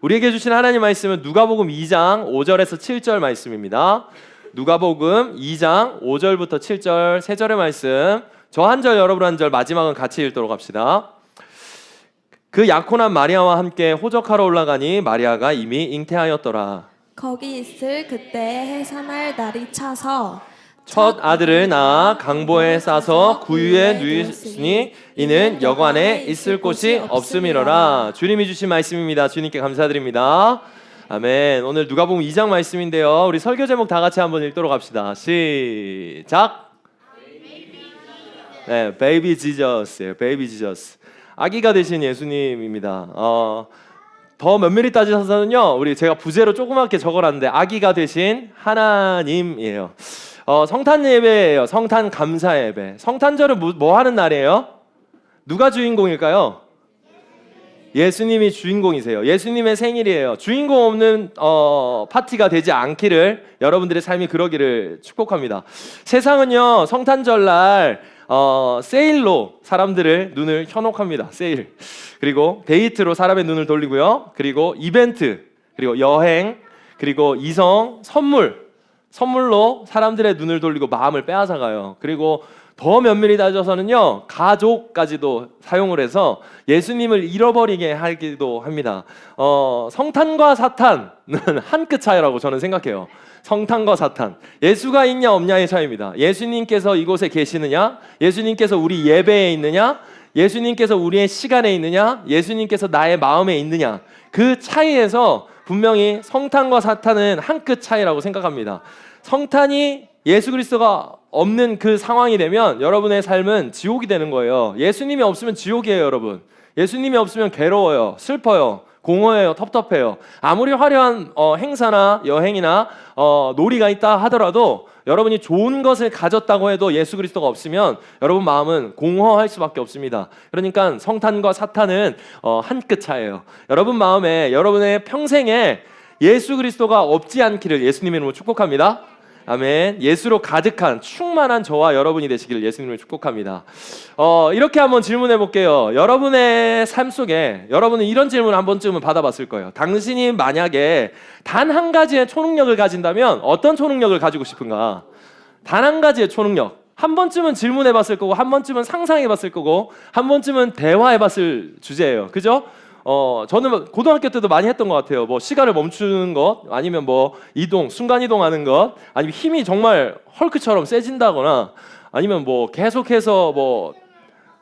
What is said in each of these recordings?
우리에게 주신 하나님 말씀은 누가복음 2장 5절에서 7절 말씀입니다. 누가복음 2장 5절부터 7절 3절의 말씀, 저 한 절 여러분 한 절, 마지막은 같이 읽도록 합시다. 그 약혼한 마리아와 함께 호적하러 올라가니 마리아가 이미 잉태하였더라. 거기 있을 그때 해산할 날이 차서 첫 아들을 낳아 강보에 싸서 구유에 누이으니 이는 여관에 있을 곳이 없음이로라. 주님이 주신 말씀입니다. 주님께 감사드립니다. 아멘. 오늘 누가복음 2장 말씀인데요, 우리 설교 제목 다 같이 한번 읽도록 합시다. 시작. 네, 베이비 지저스예요. 베이비 지저스. 아기가 되신 예수님입니다. 더 면밀히 따지셔서는요, 우리 제가 부제로 조그맣게 적어놨는데 아기가 되신 하나님이에요. 성탄 예배예요. 성탄 감사 예배. 성탄절은 뭐 하는 날이에요? 누가 주인공일까요? 예수님이 주인공이세요. 예수님의 생일이에요. 주인공 없는 파티가 되지 않기를, 여러분들의 삶이 그러기를 축복합니다. 세상은요, 성탄절날 세일로 사람들을 눈을 현혹합니다. 세일. 그리고 데이트로 사람의 눈을 돌리고요. 그리고 이벤트, 그리고 여행, 그리고 이성, 선물로 사람들의 눈을 돌리고 마음을 빼앗아가요. 그리고 더 면밀히 따져서는요, 가족까지도 사용을 해서 예수님을 잃어버리게 하기도 합니다. 성탄과 사탄은 한 끗 차이라고 저는 생각해요. 성탄과 사탄, 예수가 있냐 없냐의 차이입니다. 예수님께서 이곳에 계시느냐, 예수님께서 우리 예배에 있느냐, 예수님께서 우리의 시간에 있느냐, 예수님께서 나의 마음에 있느냐, 그 차이에서 분명히 성탄과 사탄은 한 끗 차이라고 생각합니다. 성탄이 예수 그리스도가 없는 그 상황이 되면 여러분의 삶은 지옥이 되는 거예요. 예수님이 없으면 지옥이에요, 여러분. 예수님이 없으면 괴로워요, 슬퍼요, 공허해요, 텁텁해요. 아무리 화려한 행사나 여행이나 놀이가 있다 하더라도 여러분이 좋은 것을 가졌다고 해도 예수 그리스도가 없으면 여러분 마음은 공허할 수밖에 없습니다. 그러니까 성탄과 사탄은 한 끗 차이예요. 여러분 마음에, 여러분의 평생에 예수 그리스도가 없지 않기를 예수님의 이름으로 축복합니다. 아멘. 예수로 가득한 충만한 저와 여러분이 되시기를 예수님을 축복합니다. 이렇게 한번 질문해 볼게요. 여러분의 삶 속에 여러분은 이런 질문을 한 번쯤은 받아봤을 거예요. 당신이 만약에 단 한 가지의 초능력을 가진다면 어떤 초능력을 가지고 싶은가? 단 한 가지의 초능력. 한 번쯤은 질문해 봤을 거고, 한 번쯤은 상상해 봤을 거고, 한 번쯤은 대화해 봤을 주제예요. 그죠? 저는 고등학교 때도 많이 했던 것 같아요. 뭐 시간을 멈추는 것, 아니면 뭐 순간 이동하는 것, 아니면 힘이 정말 헐크처럼 세진다거나, 아니면 뭐 계속해서 뭐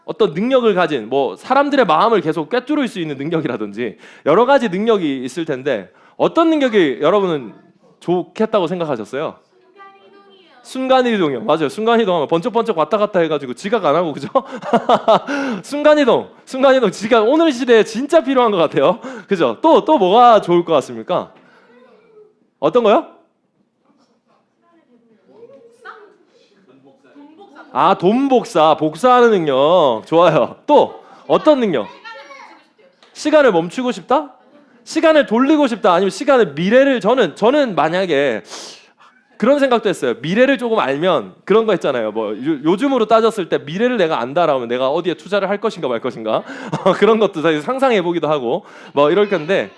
어떤 능력을 가진, 뭐 사람들의 마음을 계속 꿰뚫을 수 있는 능력이라든지 여러 가지 능력이 있을 텐데, 어떤 능력이 여러분은 좋겠다고 생각하셨어요? 순간이동이요. 맞아요. 순간이동하면 번쩍번쩍 왔다 갔다 해가지고 지각 안 하고, 그죠? 순간이동 지각 오늘 시대에 진짜 필요한 것 같아요. 그죠? 또 뭐가 좋을 것 같습니까? 어떤 거요? 복사하는 능력 좋아요. 또 어떤 능력? 시간을 멈추고 싶다? 시간을 돌리고 싶다? 아니면 미래를, 저는 만약에 그런 생각도 했어요. 미래를 조금 알면, 그런 거 있잖아요. 뭐 요즘으로 따졌을 때 미래를 내가 안다라면 내가 어디에 투자를 할 것인가 말 것인가 그런 것도 사실 상상해 보기도 하고 뭐 이럴 건데,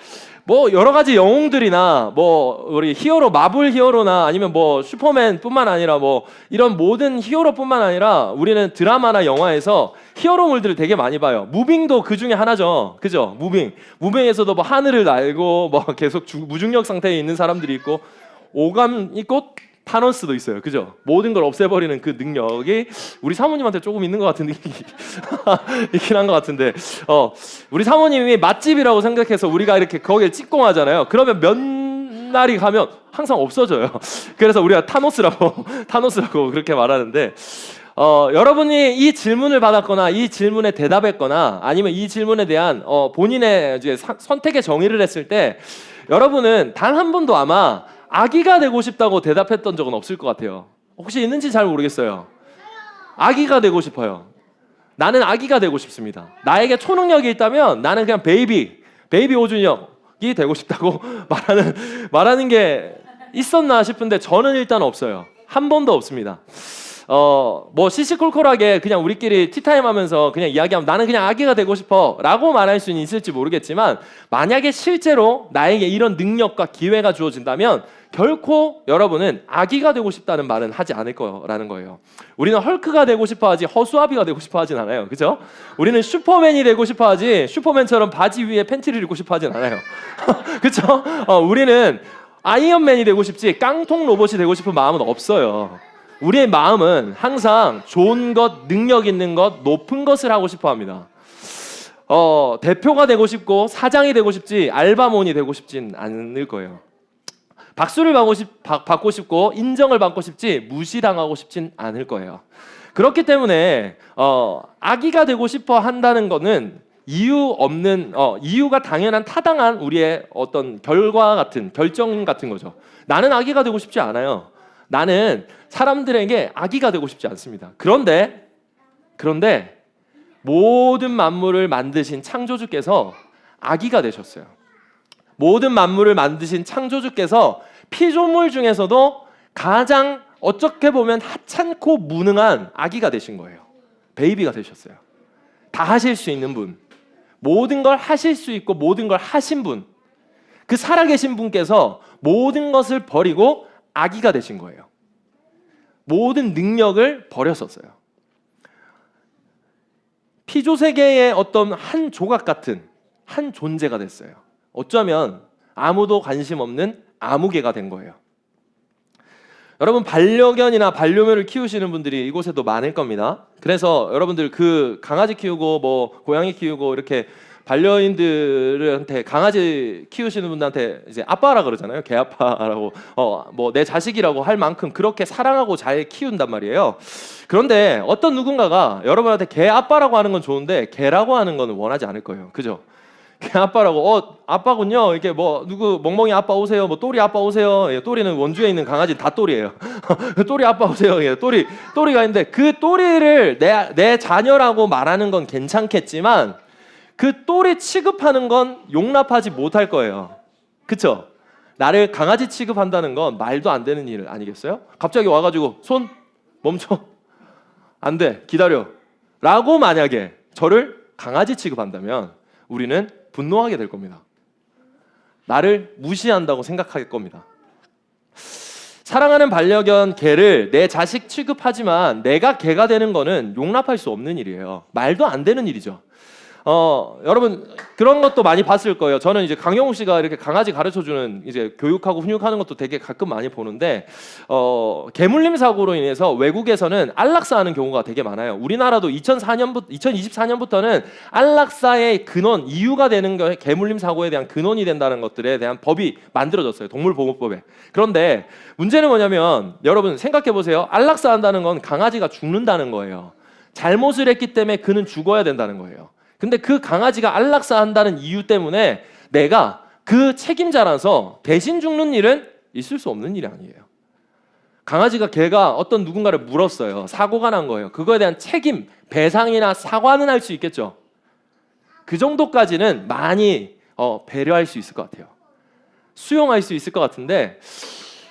뭐 여러 가지 영웅들이나 뭐 우리 히어로, 마블 히어로나 아니면 뭐 슈퍼맨뿐만 아니라 뭐 이런 모든 히어로뿐만 아니라 우리는 드라마나 영화에서 히어로물들을 되게 많이 봐요. 무빙도 그 중에 하나죠. 그죠? 무빙에서도 뭐 하늘을 날고 뭐 계속 무중력 상태에 있는 사람들이 있고, 오감 있고 타노스도 있어요. 그죠? 모든 걸 없애버리는 그 능력이 우리 사모님한테 조금 있는 것 같은 느낌이 있긴 한 것 같은데, 우리 사모님이 맛집이라고 생각해서 우리가 이렇게 거기에 찍공하잖아요. 그러면 몇 날이 가면 항상 없어져요. 그래서 우리가 타노스라고 그렇게 말하는데, 여러분이 이 질문을 받았거나 이 질문에 대답했거나 아니면 이 질문에 대한 본인의 이제 선택의 정의를 했을 때, 여러분은 단 한 번도 아마 아기가 되고 싶다고 대답했던 적은 없을 것 같아요. 혹시 있는지 잘 모르겠어요. 아기가 되고 싶어요. 나는 아기가 되고 싶습니다. 나에게 초능력이 있다면 나는 그냥 베이비 오준혁이 되고 싶다고 말하는 게 있었나 싶은데, 저는 일단 없어요. 한 번도 없습니다. 뭐 시시콜콜하게 그냥 우리끼리 티타임 하면서 그냥 이야기하면 나는 그냥 아기가 되고 싶어 라고 말할 수는 있을지 모르겠지만, 만약에 실제로 나에게 이런 능력과 기회가 주어진다면 결코 여러분은 아기가 되고 싶다는 말은 하지 않을 거라는 거예요. 우리는 헐크가 되고 싶어 하지 허수아비가 되고 싶어 하진 않아요. 그죠? 우리는 슈퍼맨이 되고 싶어 하지 슈퍼맨처럼 바지 위에 팬티를 입고 싶어 하진 않아요. 그죠? 우리는 아이언맨이 되고 싶지 깡통 로봇이 되고 싶은 마음은 없어요. 우리의 마음은 항상 좋은 것, 능력 있는 것, 높은 것을 하고 싶어 합니다. 대표가 되고 싶고 사장이 되고 싶지 알바몬이 되고 싶진 않을 거예요. 박수를 받고 싶고 인정을 받고 싶지 무시당하고 싶진 않을 거예요. 그렇기 때문에 아기가 되고 싶어 한다는 거는 이유가 당연한 타당한 우리의 어떤 결과 같은 결정 같은 거죠. 나는 아기가 되고 싶지 않아요. 나는 사람들에게 아기가 되고 싶지 않습니다. 그런데 모든 만물을 만드신 창조주께서 아기가 되셨어요. 모든 만물을 만드신 창조주께서 피조물 중에서도 가장 어떻게 보면 하찮고 무능한 아기가 되신 거예요. 베이비가 되셨어요. 다 하실 수 있는 분, 모든 걸 하실 수 있고 모든 걸 하신 분, 그 살아계신 분께서 모든 것을 버리고 아기가 되신 거예요. 모든 능력을 버렸었어요. 피조세계의 어떤 한 조각 같은 한 존재가 됐어요. 어쩌면 아무도 관심 없는 아무개가 된 거예요. 여러분, 반려견이나 반려묘를 키우시는 분들이 이곳에도 많을 겁니다. 그래서 여러분들 그 강아지 키우고 뭐 고양이 키우고 이렇게 반려인들한테 강아지 키우시는 분들한테 이제 아빠라 그러잖아요. 개 아빠라고 뭐 내 자식이라고 할 만큼 그렇게 사랑하고 잘 키운단 말이에요. 그런데 어떤 누군가가 여러분한테 개 아빠라고 하는 건 좋은데 개라고 하는 건 원하지 않을 거예요. 그죠? 개 아빠라고 아빠군요. 이렇게 뭐 누구 멍멍이 아빠 오세요. 뭐 또리 아빠 오세요. 예, 또리는 원주에 있는 강아지 다 또리예요. 또리 아빠 오세요. 예, 또리가 있는데 그 또리를 내 자녀라고 말하는 건 괜찮겠지만 그 또리 취급하는 건 용납하지 못할 거예요. 그쵸? 나를 강아지 취급한다는 건 말도 안 되는 일 아니겠어요? 갑자기 와가지고 손 멈춰, 안 돼, 기다려 라고 만약에 저를 강아지 취급한다면 우리는 분노하게 될 겁니다. 나를 무시한다고 생각할 겁니다. 사랑하는 반려견 개를 내 자식 취급하지만 내가 개가 되는 거는 용납할 수 없는 일이에요. 말도 안 되는 일이죠. 여러분 그런 것도 많이 봤을 거예요. 저는 이제 강영욱 씨가 이렇게 강아지 가르쳐주는 이제 교육하고 훈육하는 것도 되게 가끔 많이 보는데 개물림 사고로 인해서 외국에서는 안락사하는 경우가 되게 많아요. 우리나라도 2024년부터는 안락사의 근원 이유가 되는 게 개물림 사고에 대한 근원이 된다는 것들에 대한 법이 만들어졌어요. 동물보호법에. 그런데 문제는 뭐냐면 여러분 생각해 보세요. 안락사한다는 건 강아지가 죽는다는 거예요. 잘못을 했기 때문에 그는 죽어야 된다는 거예요. 근데 그 강아지가 안락사한다는 이유 때문에 내가 그 책임자라서 대신 죽는 일은 있을 수 없는 일이 아니에요. 강아지가 개가 어떤 누군가를 물었어요. 사고가 난 거예요. 그거에 대한 책임, 배상이나 사과는 할 수 있겠죠. 그 정도까지는 많이 배려할 수 있을 것 같아요. 수용할 수 있을 것 같은데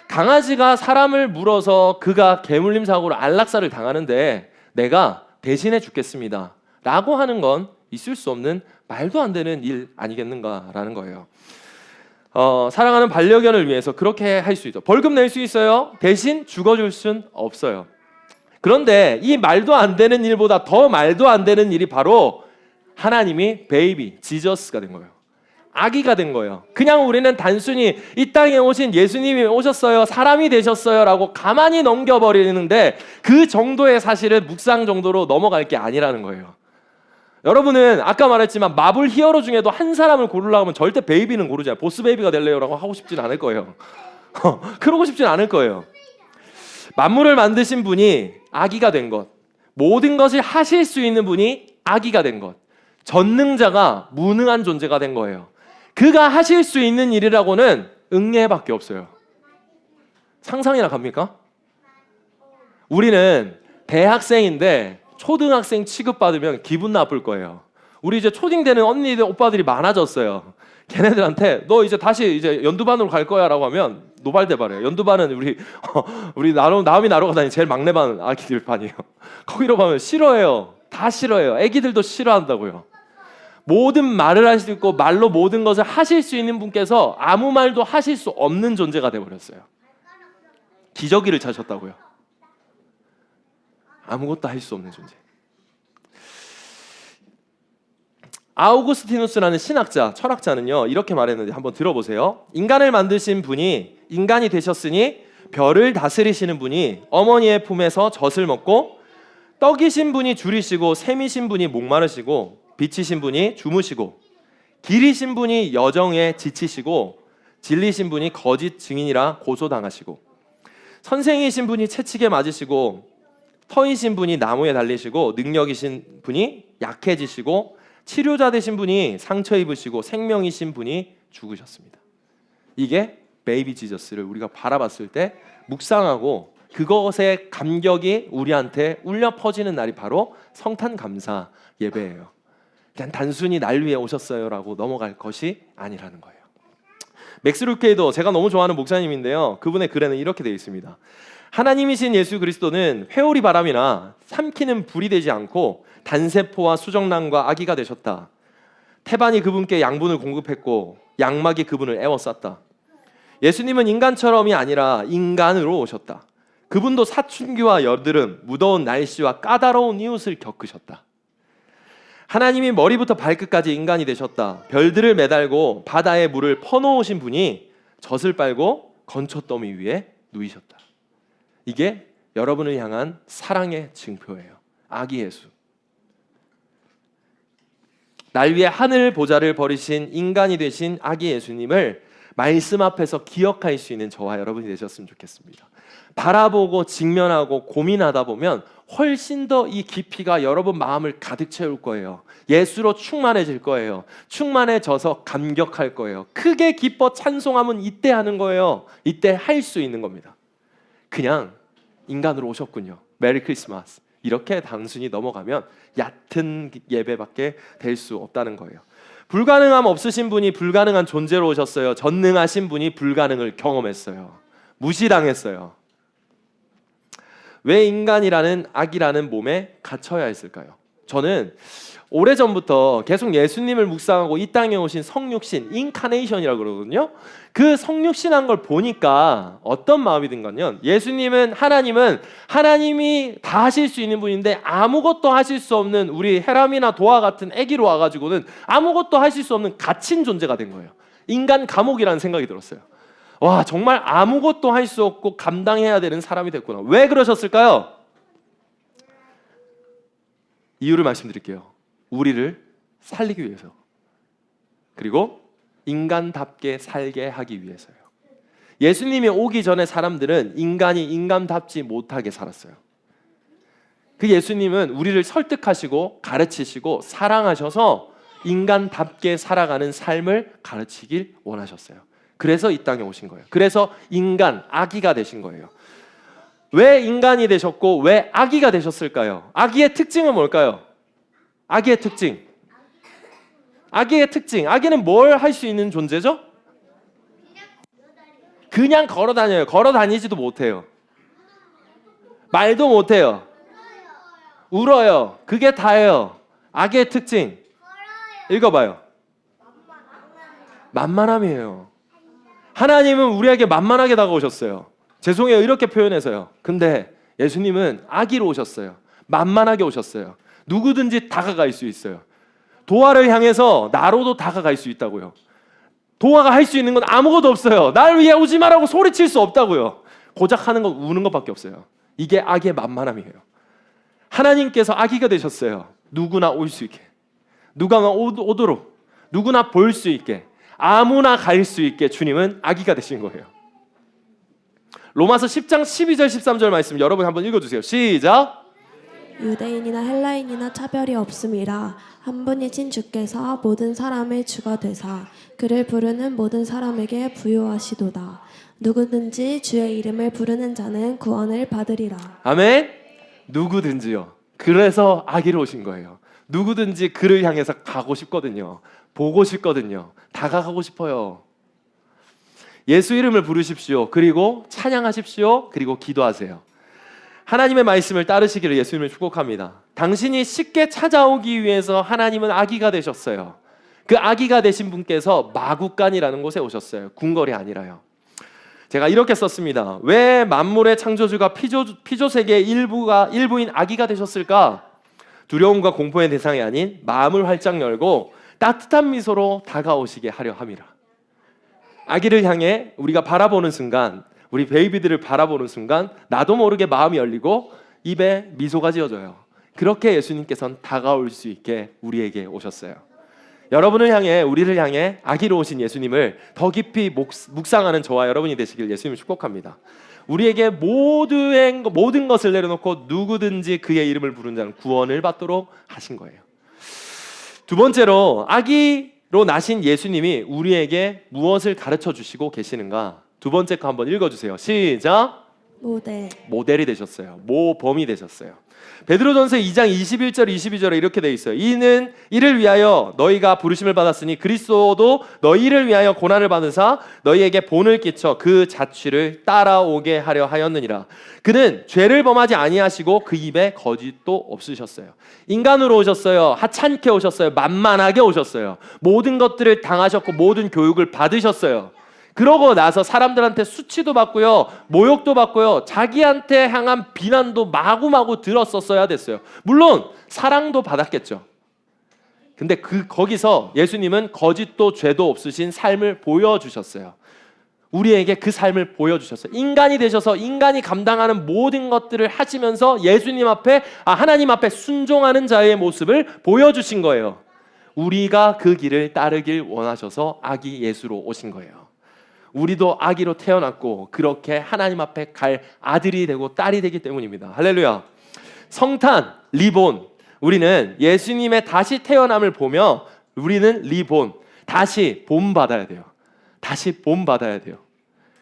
강아지가 사람을 물어서 그가 개물림 사고로 안락사를 당하는데 내가 대신해 주겠습니다 라고 하는 건 있을 수 없는 말도 안 되는 일 아니겠는가라는 거예요. 사랑하는 반려견을 위해서 그렇게 할 수 있죠. 벌금 낼 수 있어요. 대신 죽어줄 순 없어요. 그런데 이 말도 안 되는 일보다 더 말도 안 되는 일이 바로 하나님이 베이비, 지저스가 된 거예요. 아기가 된 거예요. 그냥 우리는 단순히 이 땅에 오신 예수님이 오셨어요, 사람이 되셨어요 라고 가만히 넘겨버리는데 그 정도의 사실은 묵상 정도로 넘어갈 게 아니라는 거예요. 여러분은 아까 말했지만 마블 히어로 중에도 한 사람을 고르려고 하면 절대 베이비는 고르지 않아요. 보스 베이비가 될래요라고 하고 싶진 않을 거예요. 그러고 싶진 않을 거예요. 만물을 만드신 분이 아기가 된 것, 모든 것을 하실 수 있는 분이 아기가 된 것, 전능자가 무능한 존재가 된 거예요. 그가 하실 수 있는 일이라고는 응애밖에 없어요. 상상이나 갑니까? 우리는 대학생인데 초등학생 취급받으면 기분 나쁠 거예요. 우리 이제 초딩 되는 언니들 오빠들이 많아졌어요. 걔네들한테 너 이제 다시 이제 연두반으로 갈 거야라고 하면 노발대발해요. 연두반은 우리 나음이 나루가 다니는 제일 막내반 아기들 반이에요. 거기로 가면 싫어해요. 다 싫어해요. 아기들도 싫어한다고요. 모든 말을 할 수 있고 말로 모든 것을 하실 수 있는 분께서 아무 말도 하실 수 없는 존재가 되어버렸어요. 기저귀를 차셨다고요. 아무것도 할 수 없는 존재. 아우구스티누스라는 신학자, 철학자는요 이렇게 말했는데 한번 들어보세요. 인간을 만드신 분이 인간이 되셨으니 별을 다스리시는 분이 어머니의 품에서 젖을 먹고 떡이신 분이 줄이시고 샘이신 분이 목마르시고 빛이신 분이 주무시고 길이신 분이 여정에 지치시고 진리신 분이 거짓 증인이라 고소당하시고 선생이신 분이 채찍에 맞으시고 터이신 분이 나무에 달리시고 능력이신 분이 약해지시고 치료자 되신 분이 상처 입으시고 생명이신 분이 죽으셨습니다. 이게 베이비 지저스를 우리가 바라봤을 때 묵상하고 그것의 감격이 우리한테 울려 퍼지는 날이 바로 성탄 감사 예배예요. 그냥 단순히 날 위해 오셨어요라고 넘어갈 것이 아니라는 거예요. 맥스 루케이도 제가 너무 좋아하는 목사님인데요. 그분의 글에는 이렇게 되어 있습니다. 하나님이신 예수 그리스도는 회오리 바람이나 삼키는 불이 되지 않고 단세포와 수정란과 아기가 되셨다. 태반이 그분께 양분을 공급했고 양막이 그분을 애워쌌다. 예수님은 인간처럼이 아니라 인간으로 오셨다. 그분도 사춘기와 여드름, 무더운 날씨와 까다로운 이웃을 겪으셨다. 하나님이 머리부터 발끝까지 인간이 되셨다. 별들을 매달고 바다의 물을 퍼놓으신 분이 젖을 빨고 건초더미 위에 누이셨다. 이게 여러분을 향한 사랑의 증표예요. 아기 예수. 날 위해 하늘 보좌를 버리신 인간이 되신 아기 예수님을 말씀 앞에서 기억할 수 있는 저와 여러분이 되셨으면 좋겠습니다. 바라보고 직면하고 고민하다 보면 훨씬 더 이 깊이가 여러분 마음을 가득 채울 거예요. 예수로 충만해질 거예요. 충만해져서 감격할 거예요. 크게 기뻐 찬송하면 이때 하는 거예요. 이때 할 수 있는 겁니다. 그냥 인간으로 오셨군요. 메리 크리스마스. 이렇게 단순히 넘어가면 얕은 예배밖에 될 수 없다는 거예요. 불가능함 없으신 분이 불가능한 존재로 오셨어요. 전능하신 분이 불가능을 경험했어요. 무시당했어요. 왜 인간이라는 악이라는 몸에 갇혀야 했을까요? 저는 오래전부터 계속 예수님을 묵상하고 이 땅에 오신 성육신, 인카네이션이라고 그러거든요. 그 성육신한 걸 보니까 어떤 마음이 든가요? 예수님은 하나님이 다 하실 수 있는 분인데 아무것도 하실 수 없는 우리 헤람이나 도화 같은 아기로 와가지고는 아무것도 하실 수 없는 갇힌 존재가 된 거예요. 인간 감옥이라는 생각이 들었어요. 와, 정말 아무것도 할 수 없고 감당해야 되는 사람이 됐구나. 왜 그러셨을까요? 이유를 말씀드릴게요. 우리를 살리기 위해서, 그리고 인간답게 살게 하기 위해서요. 예수님이 오기 전에 사람들은 인간이 인간답지 못하게 살았어요. 그 예수님은 우리를 설득하시고 가르치시고 사랑하셔서 인간답게 살아가는 삶을 가르치길 원하셨어요. 그래서 이 땅에 오신 거예요. 그래서 인간, 아기가 되신 거예요. 왜 인간이 되셨고 왜 아기가 되셨을까요? 아기의 특징은 뭘까요? 아기의 특징. 아기는 뭘 할 수 있는 존재죠? 그냥 걸어 다녀요. 걸어 다니지도 못해요. 말도 못해요. 울어요. 그게 다예요. 아기의 특징. 읽어봐요. 만만함이에요. 하나님은 우리에게 만만하게 다가오셨어요. 죄송해요. 이렇게 표현해서요. 근데 예수님은 아기로 오셨어요. 만만하게 오셨어요. 누구든지 다가갈 수 있어요. 도화를 향해서 나로도 다가갈 수 있다고요. 도화가 할 수 있는 건 아무것도 없어요. 날 위해 오지 마라고 소리칠 수 없다고요. 고작 하는 건 우는 것밖에 없어요. 이게 아기의 만만함이에요. 하나님께서 아기가 되셨어요. 누구나 올 수 있게, 누구나 오도록, 누구나 볼 수 있게, 아무나 갈 수 있게 주님은 아기가 되신 거예요. 로마서 10장 12절 13절 말씀 여러분 한번 읽어주세요. 시작. 유대인이나 헬라인이나 차별이 없음이라 한 분이신 주께서 모든 사람의 주가 되사 그를 부르는 모든 사람에게 부요하시도다. 누구든지 주의 이름을 부르는 자는 구원을 받으리라. 아멘. 누구든지요. 그래서 아기로 오신 거예요. 누구든지 그를 향해서 가고 싶거든요. 보고 싶거든요. 다가가고 싶어요. 예수 이름을 부르십시오. 그리고 찬양하십시오. 그리고 기도하세요. 하나님의 말씀을 따르시기를 예수님을 축복합니다. 당신이 쉽게 찾아오기 위해서 하나님은 아기가 되셨어요. 그 아기가 되신 분께서 마구간이라는 곳에 오셨어요. 궁궐이 아니라요. 제가 이렇게 썼습니다. 왜 만물의 창조주가 피조세계의 일부인 아기가 되셨을까? 두려움과 공포의 대상이 아닌 마음을 활짝 열고 따뜻한 미소로 다가오시게 하려 함이라. 아기를 향해 우리가 바라보는 순간, 우리 베이비들을 바라보는 순간 나도 모르게 마음이 열리고 입에 미소가 지어져요. 그렇게 예수님께서는 다가올 수 있게 우리에게 오셨어요. 여러분을 향해, 우리를 향해 아기로 오신 예수님을 더 깊이 묵상하는 저와 여러분이 되시길 예수님을 축복합니다. 우리에게 모든 것을 내려놓고 누구든지 그의 이름을 부른 자는 구원을 받도록 하신 거예요. 두 번째로, 아기로 나신 예수님이 우리에게 무엇을 가르쳐 주시고 계시는가? 두 번째 거 한번 읽어주세요. 시작. 모델이 되셨어요. 모범이 되셨어요. 베드로전서 2장 21절 22절에 이렇게 되어 있어요. 이를 위하여 너희가 부르심을 받았으니 그리스도도 너희를 위하여 고난을 받으사 너희에게 본을 끼쳐 그 자취를 따라오게 하려 하였느니라. 그는 죄를 범하지 아니하시고 그 입에 거짓도 없으셨어요. 인간으로 오셨어요. 하찮게 오셨어요. 만만하게 오셨어요. 모든 것들을 당하셨고 모든 교육을 받으셨어요. 그러고 나서 사람들한테 수치도 받고요, 모욕도 받고요, 자기한테 향한 비난도 마구마구 들었었어야 됐어요. 물론 사랑도 받았겠죠. 근데 거기서 예수님은 거짓도 죄도 없으신 삶을 보여주셨어요. 우리에게 그 삶을 보여주셨어요. 인간이 되셔서 인간이 감당하는 모든 것들을 하시면서 하나님 앞에 순종하는 자의 모습을 보여주신 거예요. 우리가 그 길을 따르길 원하셔서 아기 예수로 오신 거예요. 우리도 아기로 태어났고 그렇게 하나님 앞에 갈 아들이 되고 딸이 되기 때문입니다. 할렐루야. 성탄, 리본. 우리는 예수님의 다시 태어남을 보며 우리는 리본, 다시 본받아야 돼요. 다시 본받아야 돼요.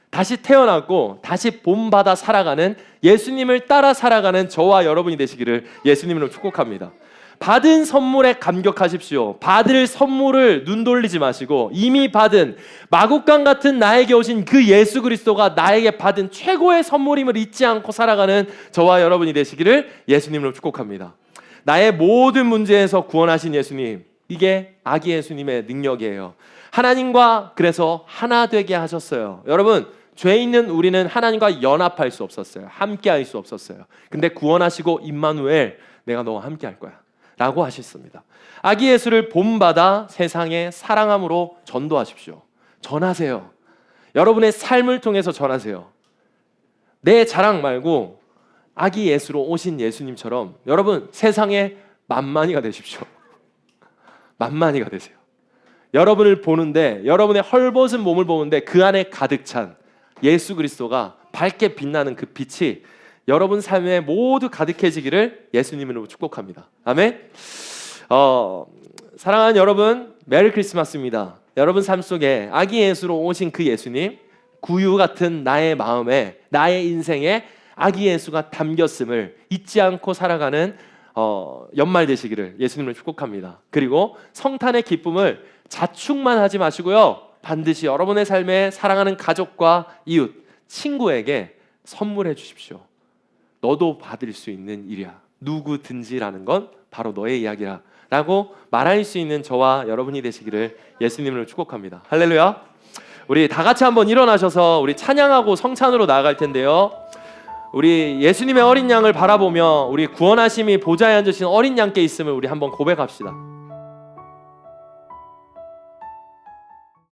다시 태어났고 다시 본받아 살아가는, 예수님을 따라 살아가는 저와 여러분이 되시기를 예수님으로 축복합니다. 받은 선물에 감격하십시오. 받을 선물을 눈 돌리지 마시고 이미 받은, 마구간 같은 나에게 오신 그 예수 그리스도가 나에게 받은 최고의 선물임을 잊지 않고 살아가는 저와 여러분이 되시기를 예수님으로 축복합니다. 나의 모든 문제에서 구원하신 예수님, 이게 아기 예수님의 능력이에요. 하나님과 그래서 하나 되게 하셨어요. 여러분, 죄 있는 우리는 하나님과 연합할 수 없었어요. 함께 할 수 없었어요. 근데 구원하시고 임마누엘, 내가 너와 함께 할 거야 라고 하셨습니다. 아기 예수를 본받아 세상에 사랑함으로 전도하십시오. 전하세요. 여러분의 삶을 통해서 전하세요. 내 자랑 말고 아기 예수로 오신 예수님처럼 여러분 세상에 만만이가 되십시오. 만만이가 되세요. 여러분을 보는데, 여러분의 헐벗은 몸을 보는데 그 안에 가득 찬 예수 그리스도가 밝게 빛나는 그 빛이 여러분 삶에 모두 가득해지기를 예수님으로 축복합니다. 아멘. 사랑하는 여러분, 메리 크리스마스입니다. 여러분 삶 속에 아기 예수로 오신 그 예수님, 구유 같은 나의 마음에, 나의 인생에 아기 예수가 담겼음을 잊지 않고 살아가는 연말 되시기를 예수님을 축복합니다. 그리고 성탄의 기쁨을 자축만 하지 마시고요, 반드시 여러분의 삶에 사랑하는 가족과 이웃, 친구에게 선물해 주십시오. 너도 받을 수 있는 일이야. 누구든지라는 건 바로 너의 이야기야 라고 말할 수 있는 저와 여러분이 되시기를 예수님을 축복합니다. 할렐루야. 우리 다 같이 한번 일어나셔서 우리 찬양하고 성찬으로 나아갈 텐데요, 우리 예수님의 어린 양을 바라보며 우리 구원하심이 보좌에 앉으신 어린 양께 있음을 우리 한번 고백합시다.